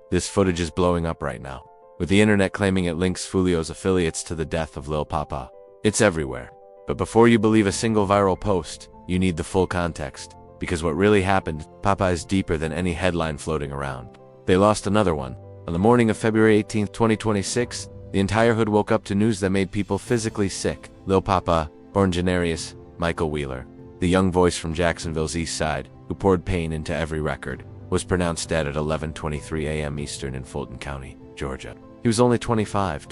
This footage is blowing up right now, with the internet claiming it links Foolio's affiliates to the death of Lil Poppa. It's everywhere. But before you believe a single viral post, you need the full context, because what really happened, Poppa, is deeper than any headline floating around. They lost another one. On the morning of February 18, 2026, the entire hood woke up to news that made people physically sick. Lil Poppa, born Janarius Michael Wheeler, the young voice from Jacksonville's east side, who poured pain into every record, was pronounced dead at 11:23 a.m. Eastern in Fulton County, Georgia. He was only 25,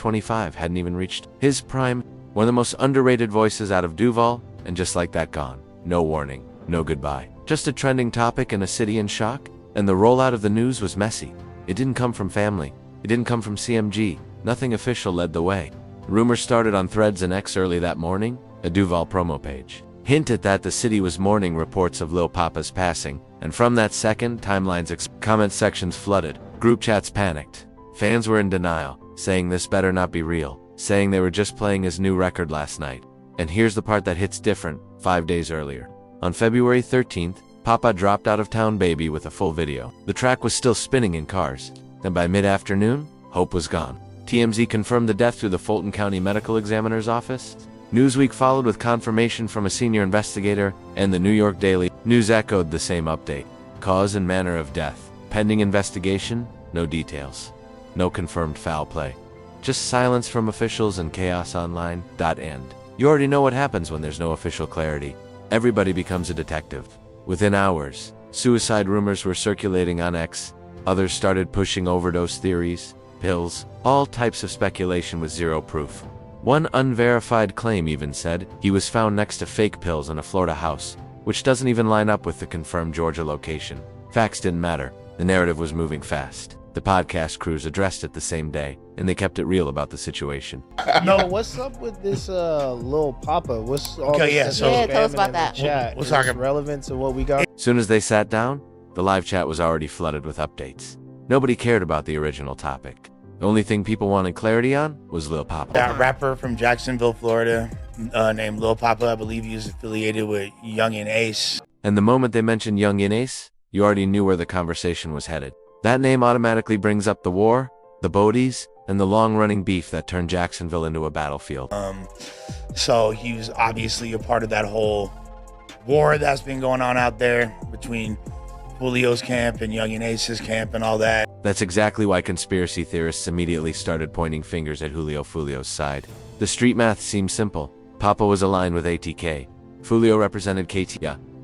hadn't even reached his prime, one of the most underrated voices out of Duval, and just like that, gone. No warning, no goodbye. Just a trending topic in a city in shock, and the rollout of the news was messy. It didn't come from family. It didn't come from CMG. Nothing official led the way. Rumors started on Threads and X early that morning, a Duval promo page hinted that the city was mourning reports of Lil Poppa's passing, and from that second, timelines, comment sections flooded, group chats panicked. Fans were in denial, saying this better not be real, saying they were just playing his new record last night. And here's the part that hits different, 5 days earlier. On February 13th, Poppa dropped Out of Town Baby with a full video. The track was still spinning in cars. Then by mid-afternoon, hope was gone. TMZ confirmed the death through the Fulton County Medical Examiner's Office. Newsweek followed with confirmation from a senior investigator, and the New York Daily News echoed the same update. Cause and manner of death. Pending investigation, no details. No confirmed foul play. Just silence from officials and chaos online. End. You already know what happens when there's no official clarity. Everybody becomes a detective. Within hours, suicide rumors were circulating on X. Others started pushing overdose theories, pills, all types of speculation with zero proof. One unverified claim even said he was found next to fake pills in a Florida house, which doesn't even line up with the confirmed Georgia location. Facts didn't matter. The narrative was moving fast. The podcast crews addressed it the same day, and they kept it real about the situation. No, what's up with this Lil Poppa? What's all this tell us about that. Chat? We'll Is talk this relevant to what we got? Soon as they sat down, the live chat was already flooded with updates. Nobody cared about the original topic. The only thing people wanted clarity on was Lil Poppa. That rapper from Jacksonville, Florida, named Lil Poppa. I believe he was affiliated with Young and Ace. And the moment they mentioned Young and Ace, you already knew where the conversation was headed. That name automatically brings up the war, the Bodies, and the long-running beef that turned Jacksonville into a battlefield. So he was obviously a part of that whole war that's been going on out there between Foolio's camp and Young and Ace's camp and all that. That's exactly why conspiracy theorists immediately started pointing fingers at Foolio's side. The street math seemed simple. Poppa was aligned with ATK. Foolio represented KT.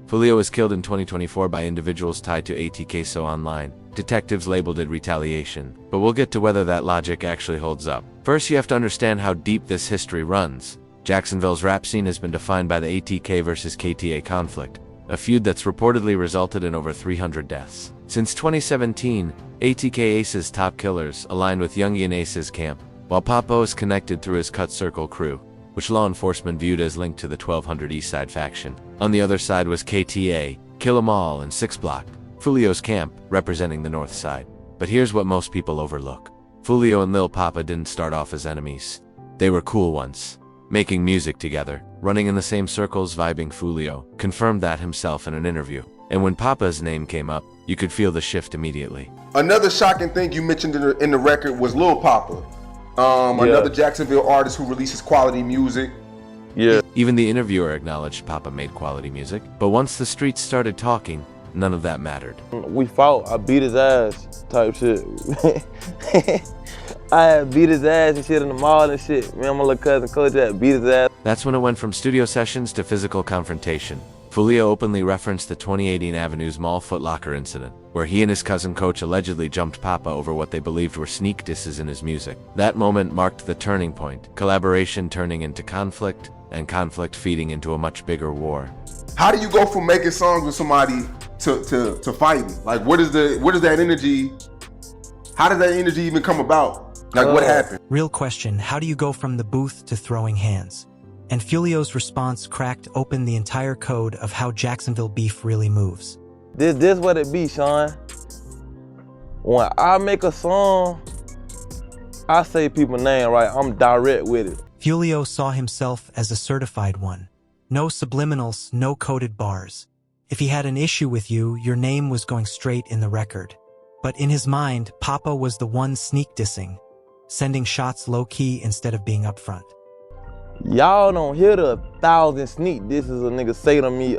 Foolio was killed in 2024 by individuals tied to ATK, so online detectives labeled it retaliation. But we'll get to whether that logic actually holds up. First, you have to understand how deep this history runs. Jacksonville's rap scene has been defined by the ATK versus KTA conflict, a feud that's reportedly resulted in over 300 deaths. Since 2017, ATK Ace's top killers aligned with Young and Ace's camp, while Poppa is connected through his Cut Circle crew, which law enforcement viewed as linked to the 1200 Eastside faction. On the other side was KTA, Kill 'Em All, and 6 Block, Foolio's camp, representing the north side. But here's what most people overlook. Foolio and Lil Poppa didn't start off as enemies. They were cool once, making music together, running in the same circles, vibing. Foolio confirmed that himself in an interview. And when Poppa's name came up, you could feel the shift immediately. Another shocking thing you mentioned in the record was Lil Poppa. Another Jacksonville artist who releases quality music. Yeah. Even the interviewer acknowledged Poppa made quality music, but once the streets started talking, none of that mattered. We fought, I beat his ass type shit. I had beat his ass and shit in the mall and shit. Me and my little cousin Coach had beat his ass. That's when it went from studio sessions to physical confrontation. Foolio openly referenced the 2018 Avenues Mall Foot Locker incident, where he and his cousin Coach allegedly jumped Poppa over what they believed were sneak disses in his music. That moment marked the turning point, collaboration turning into conflict, and conflict feeding into a much bigger war. How do you go from making songs with somebody to fighting? Like, what is that energy? How did that energy even come about? Like, what happened? Real question, how do you go from the booth to throwing hands? And Foolio's response cracked open the entire code of how Jacksonville beef really moves. This what it be, Sean. When I make a song, I say people's name right. I'm direct with it. Foolio saw himself as a certified one. No subliminals, no coded bars. If he had an issue with you, your name was going straight in the record. But in his mind, Poppa was the one sneak dissing, sending shots low-key instead of being upfront. Y'all don't hear the 1,000 sneak disses a nigga say to me,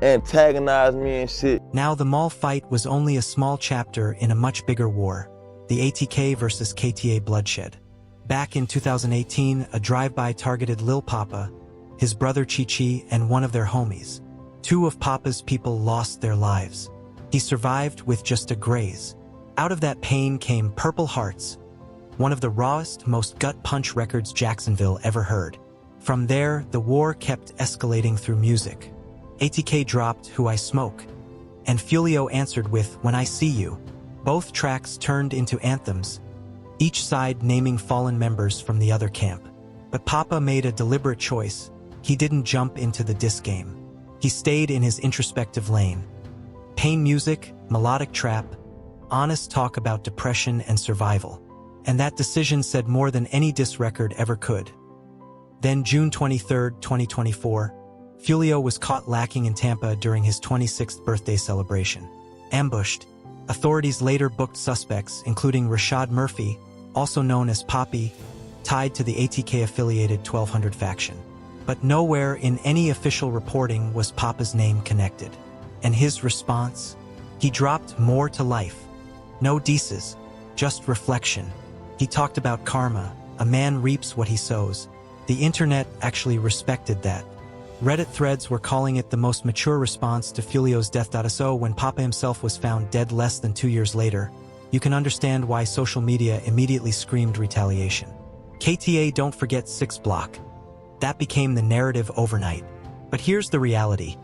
antagonize me and shit. Now the mall fight was only a small chapter in a much bigger war, the ATK versus KTA bloodshed. Back in 2018, a drive-by targeted Lil Poppa, his brother Chi-Chi, and one of their homies. 2 of Poppa's people lost their lives. He survived with just a graze. Out of that pain came Purple Hearts, one of the rawest, most gut-punch records Jacksonville ever heard. From there, the war kept escalating through music. ATK dropped Who I Smoke, and Foolio answered with When I See You. Both tracks turned into anthems, each side naming fallen members from the other camp. But Poppa made a deliberate choice. He didn't jump into the diss game. He stayed in his introspective lane. Pain music, melodic trap, honest talk about depression and survival. And that decision said more than any diss record ever could. Then June 23, 2024, Foolio was caught lacking in Tampa during his 26th birthday celebration. Ambushed, authorities later booked suspects, including Rashad Murphy, also known as Poppy, tied to the ATK-affiliated 1200 faction. But nowhere in any official reporting was Poppa's name connected. And his response? He dropped More to Life. No disses, just reflection. He talked about karma. A man reaps what he sows. The internet actually respected that. Reddit threads were calling it the most mature response to Foolio's death. So when Poppa himself was found dead less than 2 years later, you can understand why social media immediately screamed retaliation. KTA Don't Forget 6 Block. That became the narrative overnight. But here's the reality.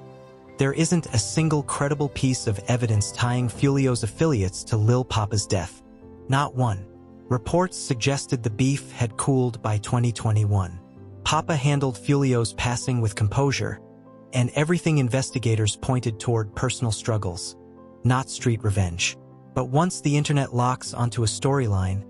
There isn't a single credible piece of evidence tying Foolio's affiliates to Lil Poppa's death. Not one. Reports suggested the beef had cooled by 2021. Poppa handled Foolio's passing with composure, and everything investigators pointed toward personal struggles, not street revenge. But once the internet locks onto a storyline,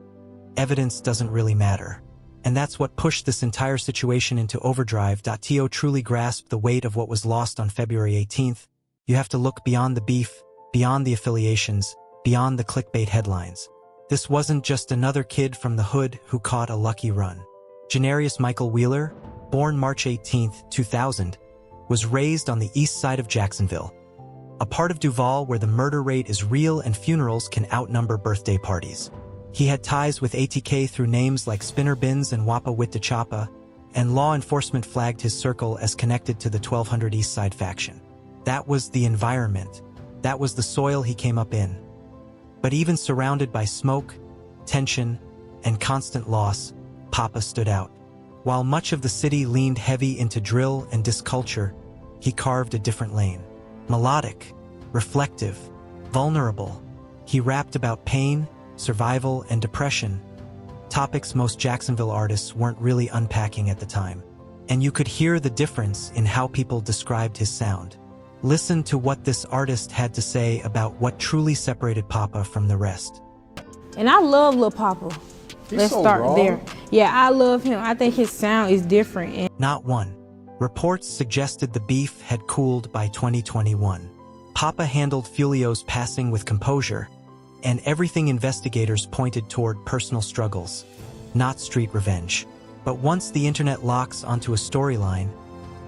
evidence doesn't really matter. And that's what pushed this entire situation into overdrive. To truly grasp the weight of what was lost on February 18th, you have to look beyond the beef, beyond the affiliations, beyond the clickbait headlines. This wasn't just another kid from the hood who caught a lucky run. Janarius Michael Wheeler, born March 18, 2000, was raised on the east side of Jacksonville, a part of Duval where the murder rate is real and funerals can outnumber birthday parties. He had ties with ATK through names like Spinner Bins and Wappa Witta Choppa, and law enforcement flagged his circle as connected to the 1200 East Side faction. That was the environment. That was the soil he came up in. But even surrounded by smoke, tension, and constant loss, Poppa stood out. While much of the city leaned heavy into drill and diss culture, he carved a different lane. Melodic, reflective, vulnerable. He rapped about pain, survival, and depression, topics most Jacksonville artists weren't really unpacking at the time. And you could hear the difference in how people described his sound. Listen to what this artist had to say about what truly separated Poppa from the rest. And I love Lil Poppa. Let's so start raw. there. Yeah, I love him. I think his sound is different. And Not one. Reports suggested the beef had cooled by 2021. Poppa handled Foolio's passing with composure, and everything investigators pointed toward personal struggles, not street revenge. But once the internet locks onto a storyline,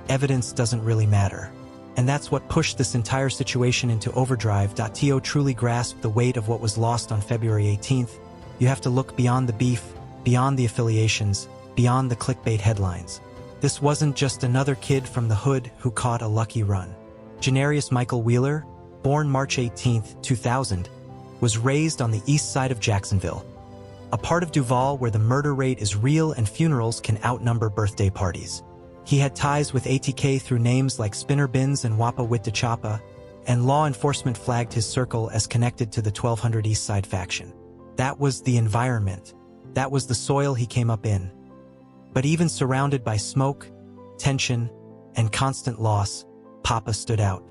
evidence doesn't really matter. And that's what pushed this entire situation into overdrive. To truly grasp the weight of what was lost on February 18th, you have to look beyond the beef, beyond the affiliations, beyond the clickbait headlines. This wasn't just another kid from the hood who caught a lucky run. Janarius Michael Wheeler, born March 18, 2000, was raised on the east side of Jacksonville, a part of Duval where the murder rate is real and funerals can outnumber birthday parties. He had ties with ATK through names like Spinner Bins and Wappa Witta Choppa, and law enforcement flagged his circle as connected to the 1200 East Side faction. That was the environment. That was the soil he came up in. But even surrounded by smoke, tension, and constant loss, Poppa stood out.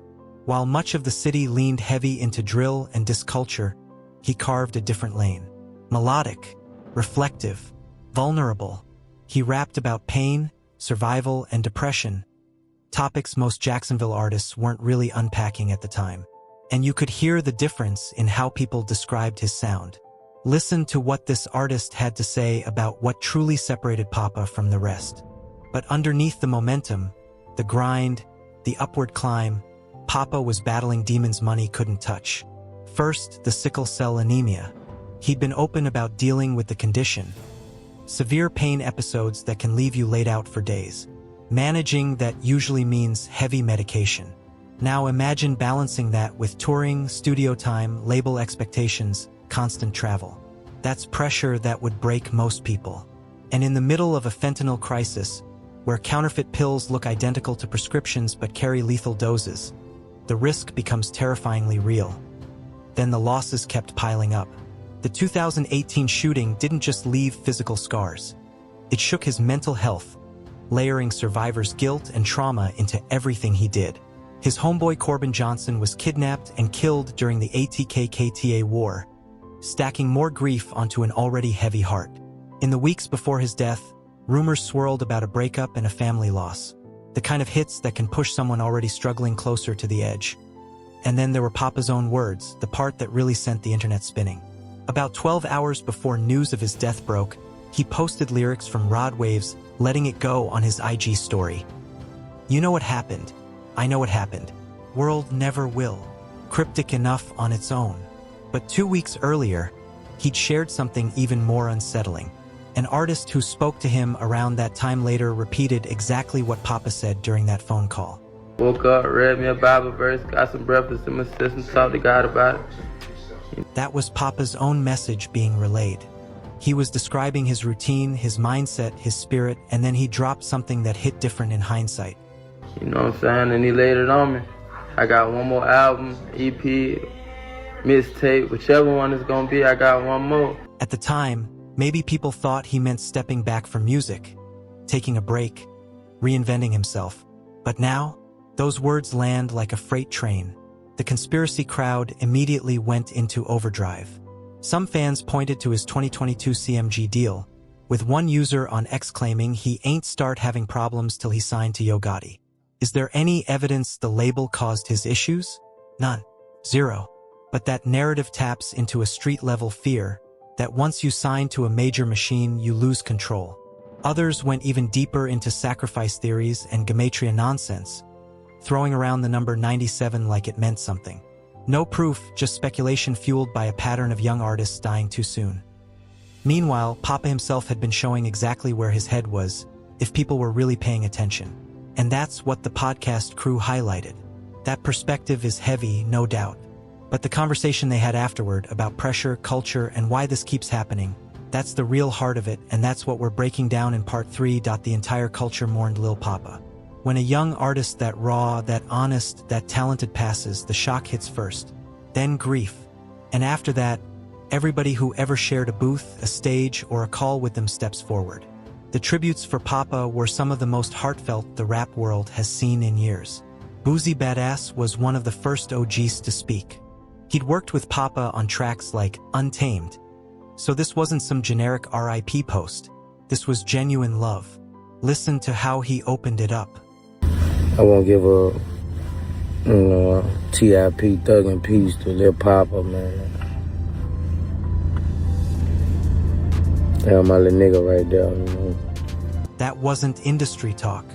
While much of the city leaned heavy into drill and diss culture, he carved a different lane. Melodic, reflective, vulnerable. He rapped about pain, survival, and depression, topics most Jacksonville artists weren't really unpacking at the time. And you could hear the difference in how people described his sound. Listen to what this artist had to say about what truly separated Poppa from the rest. But underneath the momentum, the grind, the upward climb, Poppa was battling demons money couldn't touch. First, the sickle cell anemia. He'd been open about dealing with the condition. Severe pain episodes that can leave you laid out for days. Managing that usually means heavy medication. Now imagine balancing that with touring, studio time, label expectations, constant travel. That's pressure that would break most people. And in the middle of a fentanyl crisis, where counterfeit pills look identical to prescriptions but carry lethal doses, the risk becomes terrifyingly real. Then the losses kept piling up. The 2018 shooting didn't just leave physical scars. It shook his mental health, layering survivors' guilt and trauma into everything he did. His homeboy Corbin Johnson was kidnapped and killed during the ATK-KTA war, stacking more grief onto an already heavy heart. In the weeks before his death, rumors swirled about a breakup and a family loss, the kind of hits that can push someone already struggling closer to the edge. And then there were Poppa's own words, the part that really sent the internet spinning. About 12 hours before news of his death broke, he posted lyrics from Rod Wave's Letting It Go on his IG story. You know what happened. I know what happened. World never will. Cryptic enough on its own. But 2 weeks earlier, he'd shared something even more unsettling. An artist who spoke to him around that time later repeated exactly what Poppa said during that phone call. Woke up, read me a Bible verse, got some breakfast in my system, talked to God about it. That was Poppa's own message being relayed. He was describing his routine, his mindset, his spirit, and then he dropped something that hit different in hindsight. You know what I'm saying? And he laid it on me. I got one more album, EP, mixtape, whichever one it's gonna be, I got one more. At the time, maybe people thought he meant stepping back from music, taking a break, reinventing himself. But now, those words land like a freight train. The conspiracy crowd immediately went into overdrive. Some fans pointed to his 2022 CMG deal, with one user on X claiming he ain't start having problems till he signed to Yo Gotti. Is there any evidence the label caused his issues? None. Zero. But that narrative taps into a street-level fear that once you sign to a major machine, you lose control. Others went even deeper into sacrifice theories and gematria nonsense, throwing around the number 97 like it meant something. No proof, just speculation fueled by a pattern of young artists dying too soon. Meanwhile, Poppa himself had been showing exactly where his head was, if people were really paying attention. And that's what the podcast crew highlighted. That perspective is heavy, no doubt. But the conversation they had afterward about pressure, culture, and why this keeps happening, that's the real heart of it, and that's what we're breaking down in part 3. The entire culture mourned Lil Poppa. When a young artist that raw, that honest, that talented passes, the shock hits first, then grief. And after that, everybody who ever shared a booth, a stage, or a call with them steps forward. The tributes for Poppa were some of the most heartfelt the rap world has seen in years. Boozy Badass was one of the first OGs to speak. He'd worked with Poppa on tracks like Untamed. So this wasn't some generic RIP post. This was genuine love. Listen to how he opened it up. I won't give a, TIP Thug and Peace to Lil Poppa, man. Yeah, my little nigga right there, That wasn't industry talk.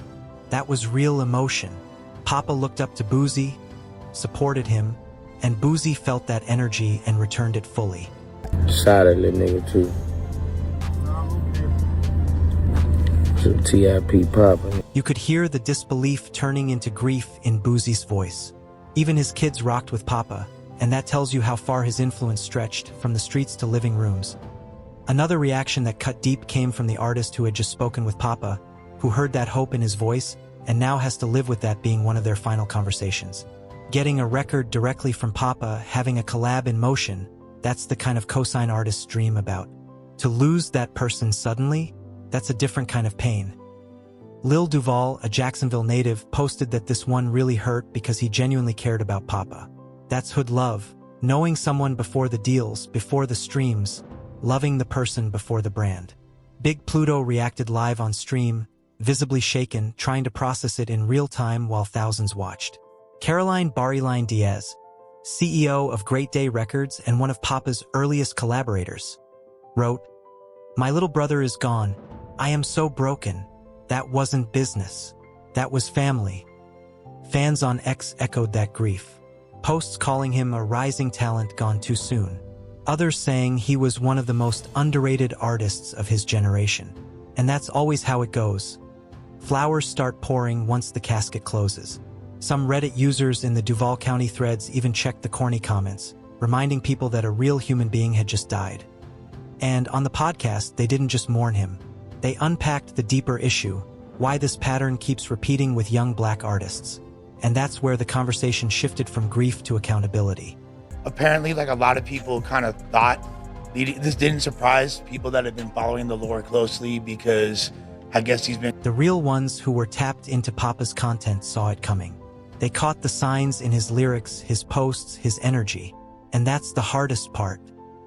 That was real emotion. Poppa looked up to Boozy, supported him, and Boozy felt that energy and returned it fully. Solid little nigga, too. TIP Poppa. You could hear the disbelief turning into grief in Boozy's voice. Even his kids rocked with Poppa, and that tells you how far his influence stretched, from the streets to living rooms. Another reaction that cut deep came from the artist who had just spoken with Poppa, who heard that hope in his voice, and now has to live with that being one of their final conversations. Getting a record directly from Poppa, having a collab in motion, that's the kind of cosign artists dream about. To lose that person suddenly, that's a different kind of pain. Lil Duval, a Jacksonville native, posted that this one really hurt because he genuinely cared about Poppa. That's hood love, knowing someone before the deals, before the streams, loving the person before the brand. Big Pluto reacted live on stream, visibly shaken, trying to process it in real time while thousands watched. Caroline Bariline Diaz, CEO of Great Day Records and one of Poppa's earliest collaborators, wrote, "My little brother is gone. I am so broken. That wasn't business. That was family." Fans on X echoed that grief. Posts calling him a rising talent gone too soon. Others saying he was one of the most underrated artists of his generation. And that's always how it goes. Flowers start pouring once the casket closes. Some Reddit users in the Duval County threads even checked the corny comments, reminding people that a real human being had just died. And on the podcast, they didn't just mourn him. They unpacked the deeper issue, why this pattern keeps repeating with young Black artists. And that's where the conversation shifted from grief to accountability. Apparently, like a lot of people kind of thought, this didn't surprise people that have been following the lore closely, because I guess he's been... The real ones who were tapped into Poppa's content saw it coming. They caught the signs in his lyrics, his posts, his energy. And that's the hardest part.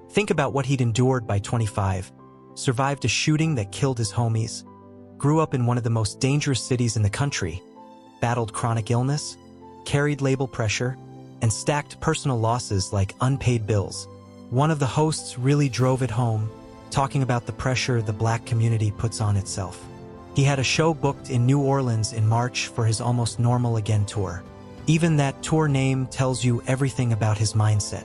Think about what he'd endured by 25. Survived a shooting that killed his homies. Grew up in one of the most dangerous cities in the country. Battled chronic illness. Carried label pressure. And stacked personal losses like unpaid bills. One of the hosts really drove it home, talking about the pressure the Black community puts on itself. He had a show booked in New Orleans in March for his Almost Normal Again tour. Even that tour name tells you everything about his mindset.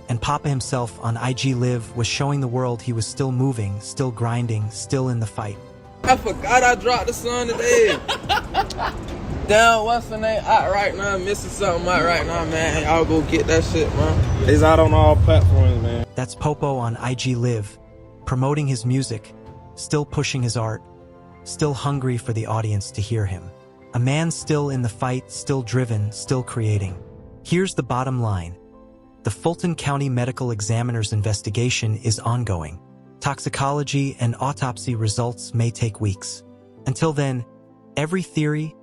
And Poppa himself on IG Live was showing the world he was still moving, still grinding, still in the fight. I forgot I dropped the song today. Damn, what's the name out right now? I'm missing something out right now, man. Y'all go get that shit, man. It's out on all platforms, man. That's Popo on IG Live, promoting his music, still pushing his art, still hungry for the audience to hear him. A man still in the fight, still driven, still creating. Here's the bottom line. The Fulton County Medical Examiner's investigation is ongoing. Toxicology and autopsy results may take weeks. Until then, every theory,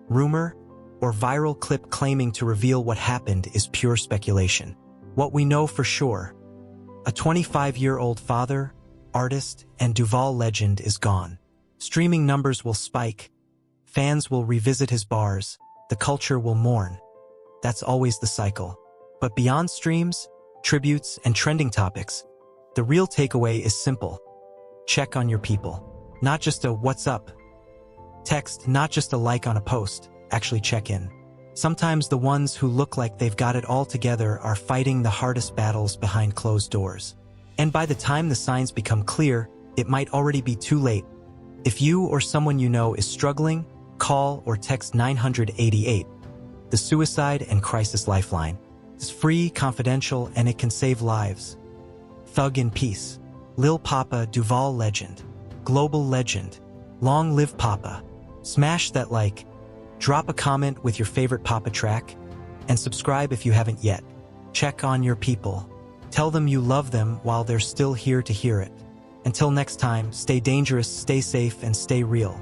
rumor, or viral clip claiming to reveal what happened is pure speculation. What we know for sure, a 25-year-old father, artist, and Duval legend is gone. Streaming numbers will spike, fans will revisit his bars, the culture will mourn. That's always the cycle. But beyond streams, tributes, and trending topics, the real takeaway is simple. Check on your people. Not just a "what's up" text, not just a like on a post. Actually check in. Sometimes the ones who look like they've got it all together are fighting the hardest battles behind closed doors. And by the time the signs become clear, it might already be too late. If you or someone you know is struggling, call or text 988, the Suicide and Crisis Lifeline. It's free, confidential, and it can save lives. Thug in peace. Lil Poppa, Duval legend. Global legend. Long live Poppa. Smash that like. Drop a comment with your favorite Poppa track. And subscribe if you haven't yet. Check on your people. Tell them you love them while they're still here to hear it. Until next time, stay dangerous, stay safe, and stay real.